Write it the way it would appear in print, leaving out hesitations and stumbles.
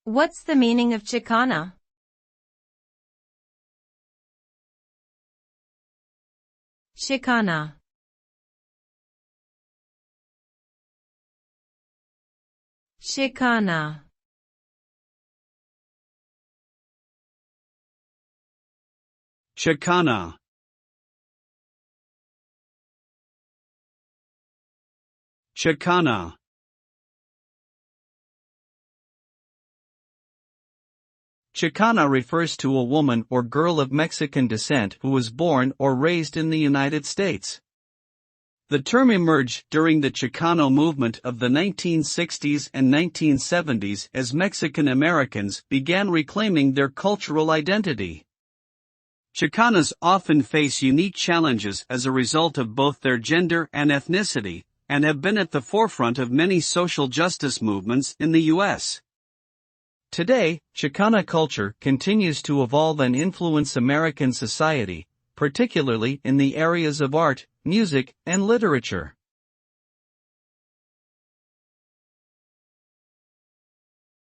What's the meaning of Chicana? Chicana. Chicana. Chicana. Chicana. Chicana refers to a woman or girl of Mexican descent who was born or raised in the United States. The term emerged during the Chicano movement of the 1960s and 1970s as Mexican Americans began reclaiming their cultural identity. Chicanas often face unique challenges as a result of both their gender and ethnicity, and have been at the forefront of many social justice movements in the U.S. Today, Chicana culture continues to evolve and influence American society, particularly in the areas of art, music, and literature.